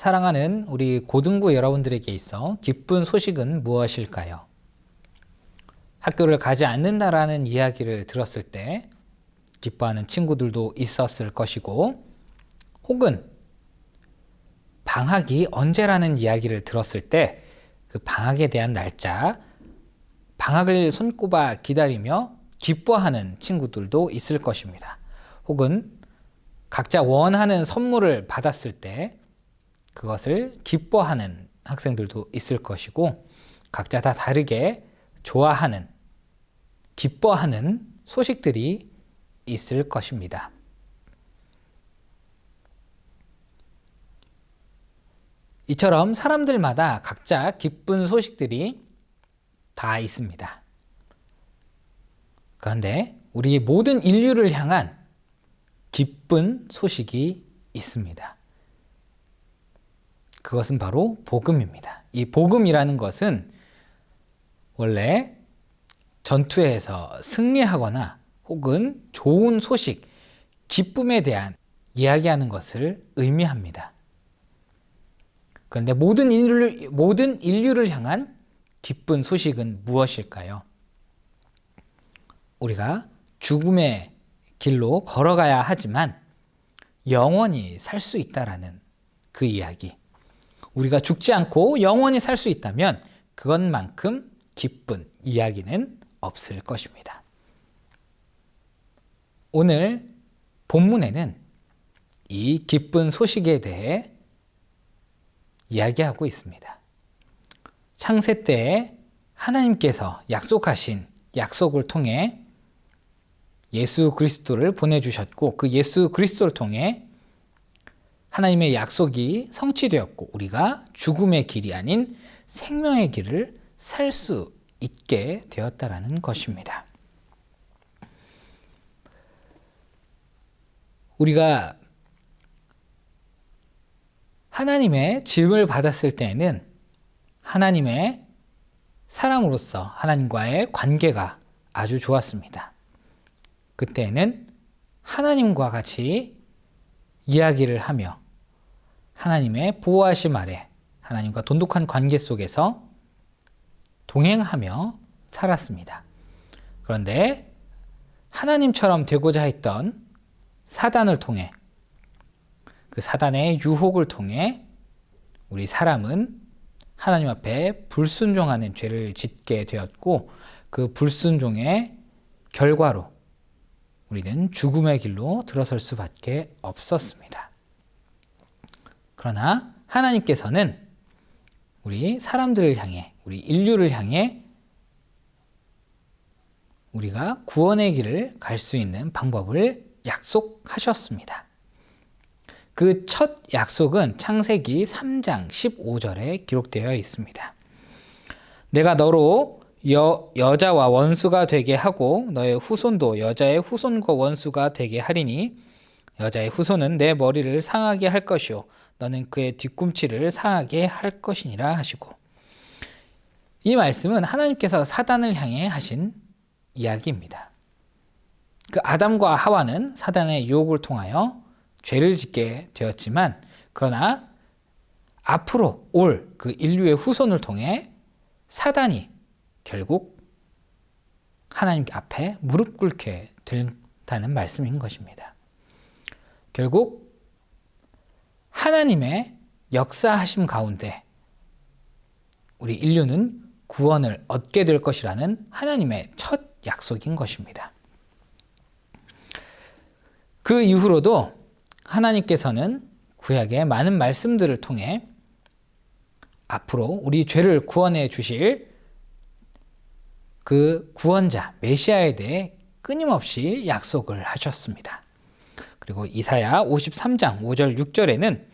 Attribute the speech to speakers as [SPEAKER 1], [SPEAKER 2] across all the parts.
[SPEAKER 1] 사랑하는 우리 고등부 여러분들에게 있어 기쁜 소식은 무엇일까요? 학교를 가지 않는다라는 이야기를 들었을 때 기뻐하는 친구들도 있었을 것이고, 혹은 방학이 언제라는 이야기를 들었을 때 그 방학에 대한 날짜, 방학을 손꼽아 기다리며 기뻐하는 친구들도 있을 것입니다. 혹은 각자 원하는 선물을 받았을 때 그것을 기뻐하는 학생들도 있을 것이고, 각자 다 다르게 좋아하는, 기뻐하는 소식들이 있을 것입니다. 이처럼 사람들마다 각자 기쁜 소식들이 다 있습니다. 그런데 우리 모든 인류를 향한 기쁜 소식이 있습니다. 그것은 바로 복음입니다. 이 복음이라는 것은 원래 전투에서 승리하거나 혹은 좋은 소식, 기쁨에 대한 이야기하는 것을 의미합니다. 그런데 모든 인류를 향한 기쁜 소식은 무엇일까요? 우리가 죽음의 길로 걸어가야 하지만 영원히 살 수 있다라는 그 이야기. 우리가 죽지 않고 영원히 살 수 있다면 그것만큼 기쁜 이야기는 없을 것입니다. 오늘 본문에는 이 기쁜 소식에 대해 이야기하고 있습니다. 창세 때에 하나님께서 약속하신 약속을 통해 예수 그리스도를 보내주셨고, 그 예수 그리스도를 통해 하나님의 약속이 성취되었고, 우리가 죽음의 길이 아닌 생명의 길을 살 수 있게 되었다라는 것입니다. 우리가 하나님의 지음을 받았을 때에는 하나님의 사람으로서 하나님과의 관계가 아주 좋았습니다. 그때는 하나님과 같이 이야기를 하며 하나님의 보호하심 아래 하나님과 돈독한 관계 속에서 동행하며 살았습니다. 그런데 하나님처럼 되고자 했던 사단을 통해, 그 사단의 유혹을 통해 우리 사람은 하나님 앞에 불순종하는 죄를 짓게 되었고, 그 불순종의 결과로 우리는 죽음의 길로 들어설 수밖에 없었습니다. 그러나 하나님께서는 우리 사람들을 향해, 우리 인류를 향해 우리가 구원의 길을 갈 수 있는 방법을 약속하셨습니다. 그 첫 약속은 창세기 3장 15절에 기록되어 있습니다. 내가 너로 여자와 원수가 되게 하고 너의 후손도 여자의 후손과 원수가 되게 하리니 여자의 후손은 내 머리를 상하게 할 것이요 너는 그의 뒤꿈치를 상하게 할 것이니라 하시고, 이 말씀은 하나님께서 사단을 향해 하신 이야기입니다. 그 아담과 하와는 사단의 유혹을 통하여 죄를 짓게 되었지만, 그러나 앞으로 올 그 인류의 후손을 통해 사단이 결국 하나님 앞에 무릎 꿇게 된다는 말씀인 것입니다. 결국 하나님의 역사하심 가운데 우리 인류는 구원을 얻게 될 것이라는 하나님의 첫 약속인 것입니다. 그 이후로도 하나님께서는 구약의 많은 말씀들을 통해 앞으로 우리 죄를 구원해 주실 그 구원자 메시아에 대해 끊임없이 약속을 하셨습니다. 그리고 이사야 53장 5절 6절에는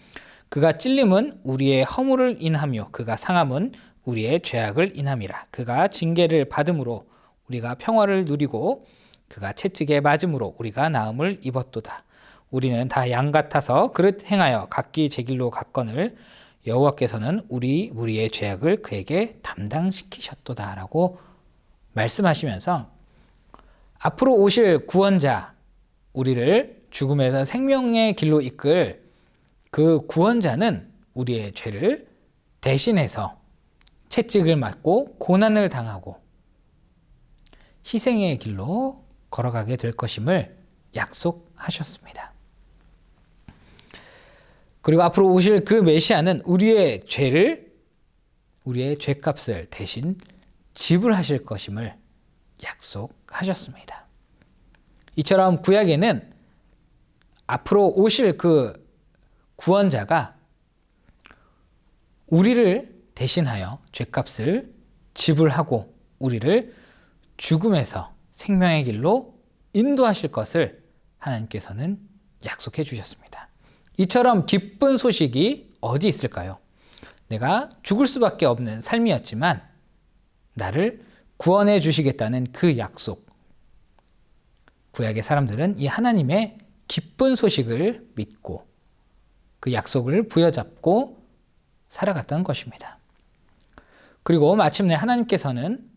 [SPEAKER 1] 그가 찔림은 우리의 허물을 인하며 그가 상함은 우리의 죄악을 인함이라. 그가 징계를 받음으로 우리가 평화를 누리고 그가 채찍에 맞음으로 우리가 나음을 입었도다. 우리는 다 양 같아서 그릇 행하여 각기 제 길로 갔거늘 여호와께서는 우리 무리의 죄악을 그에게 담당시키셨도다 라고 말씀하시면서 앞으로 오실 구원자, 우리를 죽음에서 생명의 길로 이끌 그 구원자는 우리의 죄를 대신해서 채찍을 맞고 고난을 당하고 희생의 길로 걸어가게 될 것임을 약속하셨습니다. 그리고 앞으로 오실 그 메시아는 우리의 죄값을 대신 지불하실 것임을 약속하셨습니다. 이처럼 구약에는 앞으로 오실 그 구원자가 우리를 대신하여 죄값을 지불하고 우리를 죽음에서 생명의 길로 인도하실 것을 하나님께서는 약속해 주셨습니다. 이처럼 기쁜 소식이 어디 있을까요? 내가 죽을 수밖에 없는 삶이었지만 나를 구원해 주시겠다는 그 약속. 구약의 사람들은 이 하나님의 기쁜 소식을 믿고 그 약속을 부여잡고 살아갔던 것입니다. 그리고 마침내 하나님께서는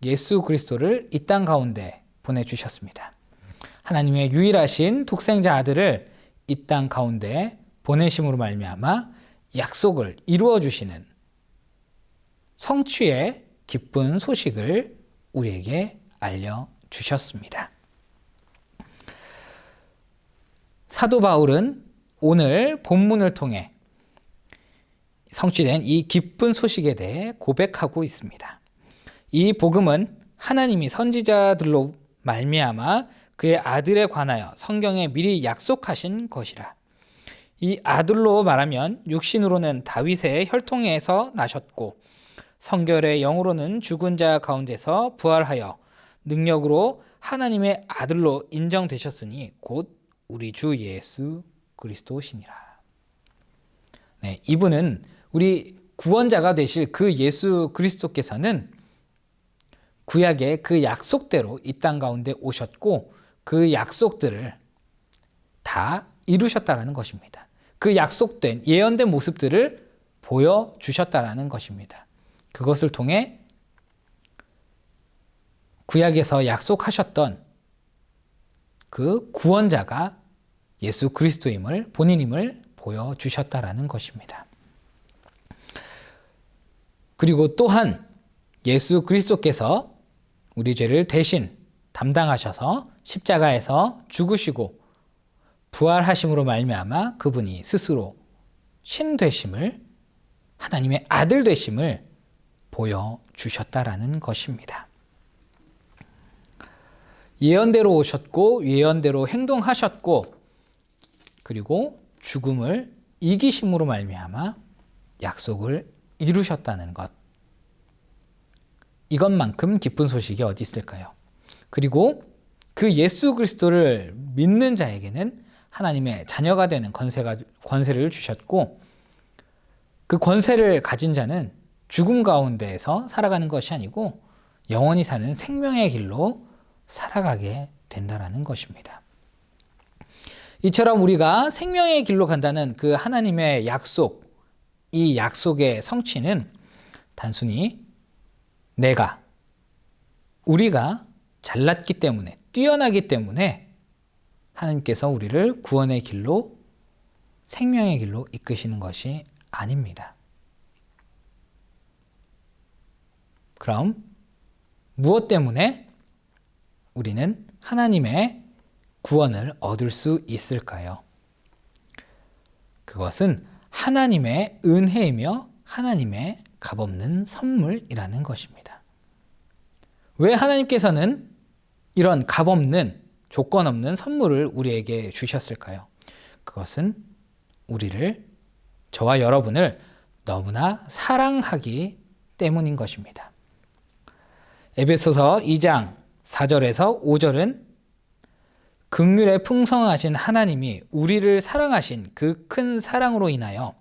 [SPEAKER 1] 예수 그리스도를 이 땅 가운데 보내주셨습니다. 하나님의 유일하신 독생자 아들을 이 땅 가운데 보내심으로 말미암아 약속을 이루어 주시는 성취의 기쁜 소식을 우리에게 알려주셨습니다. 사도 바울은 오늘 본문을 통해 성취된 이 기쁜 소식에 대해 고백하고 있습니다. 이 복음은 하나님이 선지자들로 말미암아 그의 아들에 관하여 성경에 미리 약속하신 것이라. 이 아들로 말하면 육신으로는 다윗의 혈통에서 나셨고 성결의 영으로는 죽은 자 가운데서 부활하여 능력으로 하나님의 아들로 인정되셨으니 곧 우리 주 예수 그리스도시니라. 네, 이분은 우리 구원자가 되실 그 예수 그리스도께서는 구약의 그 약속대로 이 땅 가운데 오셨고 그 약속들을 다 이루셨다라는 것입니다. 그 약속된 예언된 모습들을 보여주셨다라는 것입니다. 그것을 통해 구약에서 약속하셨던 그 구원자가 예수 그리스도임을 본인임을 보여주셨다라는 것입니다. 그리고 또한 예수 그리스도께서 우리 죄를 대신 담당하셔서 십자가에서 죽으시고 부활하심으로 말미암아 그분이 스스로 신 되심을, 하나님의 아들 되심을 보여주셨다라는 것입니다. 예언대로 오셨고 예언대로 행동하셨고 그리고 죽음을 이기심으로 말미암아 약속을 이루셨다는 것. 이것만큼 기쁜 소식이 어디 있을까요? 그리고 그 예수 그리스도를 믿는 자에게는 하나님의 자녀가 되는 권세를 주셨고 그 권세를 가진 자는 죽음 가운데에서 살아가는 것이 아니고 영원히 사는 생명의 길로 살아가게 된다는 것입니다. 이처럼 우리가 생명의 길로 간다는 그 하나님의 약속, 이 약속의 성취는 단순히 우리가 잘났기 때문에, 뛰어나기 때문에 하나님께서 우리를 구원의 길로, 생명의 길로 이끄시는 것이 아닙니다. 그럼 무엇 때문에 우리는 하나님의 구원을 얻을 수 있을까요? 그것은 하나님의 은혜이며 하나님의 값없는 선물이라는 것입니다. 왜 하나님께서는 이런 값없는, 조건 없는 선물을 우리에게 주셨을까요? 그것은 저와 여러분을 너무나 사랑하기 때문인 것입니다. 에베소서 2장 4절에서 5절은 긍휼에 풍성하신 하나님이 우리를 사랑하신 그 큰 사랑으로 인하여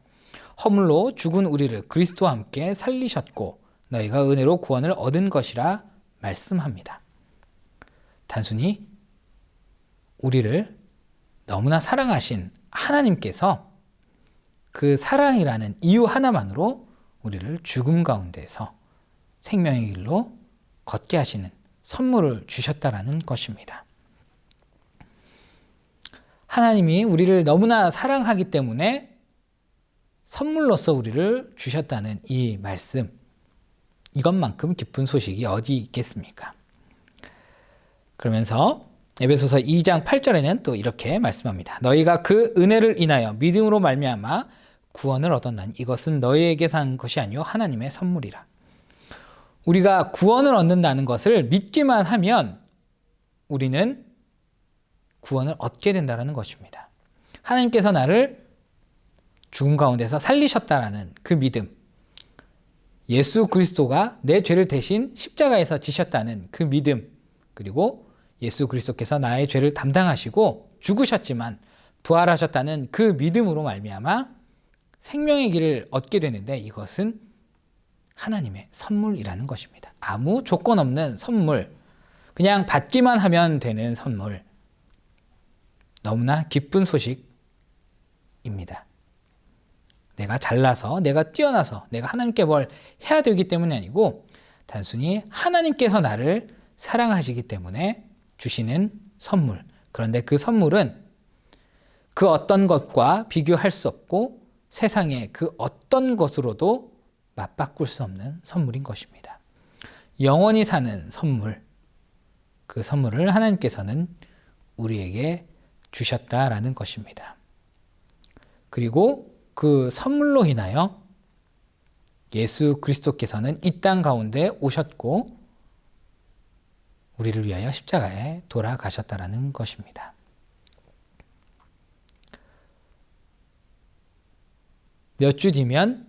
[SPEAKER 1] 허물로 죽은 우리를 그리스도와 함께 살리셨고 너희가 은혜로 구원을 얻은 것이라 말씀합니다. 단순히 우리를 너무나 사랑하신 하나님께서 그 사랑이라는 이유 하나만으로 우리를 죽음 가운데서 생명의 길로 걷게 하시는 선물을 주셨다라는 것입니다. 하나님이 우리를 너무나 사랑하기 때문에 선물로서 우리를 주셨다는 이 말씀, 이것만큼 기쁜 소식이 어디 있겠습니까? 그러면서 에베소서 2장 8절에는 또 이렇게 말씀합니다. 너희가 그 은혜를 인하여 믿음으로 말미암아 구원을 얻었나니 이것은 너희에게 산 것이 아니요 하나님의 선물이라. 우리가 구원을 얻는다는 것을 믿기만 하면 우리는 구원을 얻게 된다는 것입니다. 하나님께서 나를 죽음 가운데서 살리셨다라는 그 믿음, 예수 그리스도가 내 죄를 대신 십자가에서 지셨다는 그 믿음, 그리고 예수 그리스도께서 나의 죄를 담당하시고 죽으셨지만 부활하셨다는 그 믿음으로 말미암아 생명의 길을 얻게 되는데 이것은 하나님의 선물이라는 것입니다. 아무 조건 없는 선물, 그냥 받기만 하면 되는 선물, 너무나 기쁜 소식입니다. 내가 잘나서, 내가 뛰어나서, 내가 하나님께 뭘 해야 되기 때문이 아니고 단순히 하나님께서 나를 사랑하시기 때문에 주시는 선물. 그런데 그 선물은 그 어떤 것과 비교할 수 없고 세상의 그 어떤 것으로도 맞바꿀 수 없는 선물인 것입니다. 영원히 사는 선물, 그 선물을 하나님께서는 우리에게 주셨다라는 것입니다. 그리고 그 선물로 인하여 예수 그리스도께서는 이 땅 가운데 오셨고 우리를 위하여 십자가에 돌아가셨다라는 것입니다. 몇 주 뒤면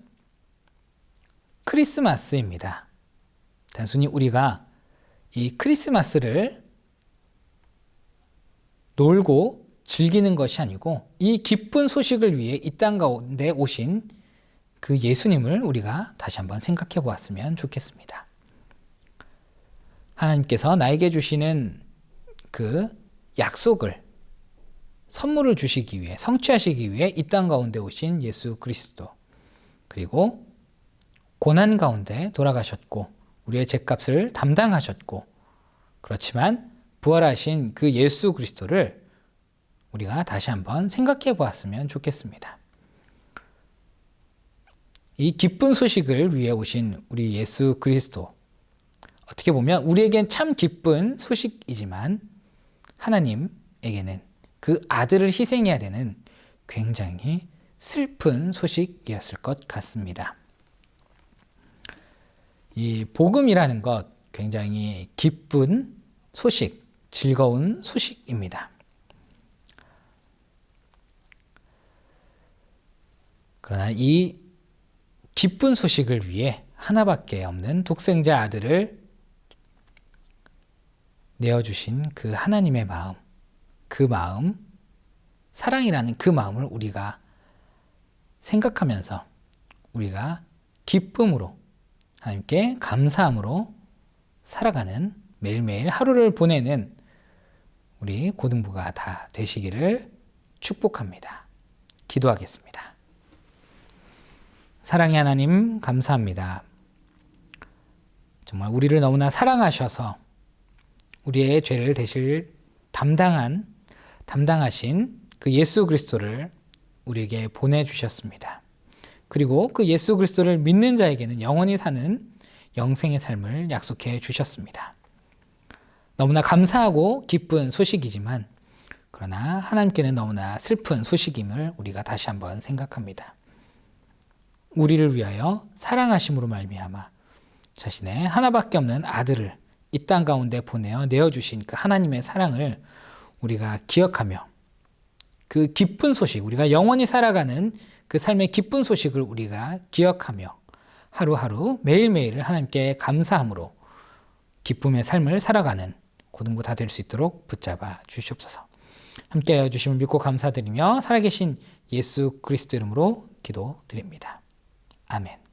[SPEAKER 1] 크리스마스입니다. 단순히 우리가 이 크리스마스를 놀고 즐기는 것이 아니고 이 기쁜 소식을 위해 이 땅 가운데 오신 그 예수님을 우리가 다시 한번 생각해 보았으면 좋겠습니다. 하나님께서 나에게 주시는 그 약속을, 선물을 주시기 위해, 성취하시기 위해 이 땅 가운데 오신 예수 그리스도, 그리고 고난 가운데 돌아가셨고 우리의 죄값을 담당하셨고, 그렇지만 부활하신 그 예수 그리스도를 우리가 다시 한번 생각해 보았으면 좋겠습니다. 이 기쁜 소식을 위해 오신 우리 예수 그리스도, 어떻게 보면 우리에겐 참 기쁜 소식이지만 하나님에게는 그 아들을 희생해야 되는 굉장히 슬픈 소식이었을 것 같습니다. 이 복음이라는 것, 굉장히 기쁜 소식, 즐거운 소식입니다. 그러나 이 기쁜 소식을 위해 하나밖에 없는 독생자 아들을 내어주신 그 하나님의 마음, 그 마음, 사랑이라는 그 마음을 우리가 생각하면서 우리가 기쁨으로, 하나님께 감사함으로 살아가는, 매일매일 하루를 보내는 우리 고등부가 다 되시기를 축복합니다. 기도하겠습니다. 사랑의 하나님, 감사합니다. 정말 우리를 너무나 사랑하셔서 우리의 죄를 담당하신 그 예수 그리스도를 우리에게 보내주셨습니다. 그리고 그 예수 그리스도를 믿는 자에게는 영원히 사는 영생의 삶을 약속해 주셨습니다. 너무나 감사하고 기쁜 소식이지만 그러나 하나님께는 너무나 슬픈 소식임을 우리가 다시 한번 생각합니다. 우리를 위하여 사랑하심으로 말미암아 자신의 하나밖에 없는 아들을 이 땅 가운데 보내어 내어주신 그 하나님의 사랑을 우리가 기억하며 그 기쁜 소식, 우리가 영원히 살아가는 그 삶의 기쁜 소식을 우리가 기억하며 하루하루 매일매일을 하나님께 감사함으로 기쁨의 삶을 살아가는 고등부 다 될 수 있도록 붙잡아 주시옵소서. 함께하여 주심을 믿고 감사드리며 살아계신 예수 그리스도 이름으로 기도드립니다. 아멘.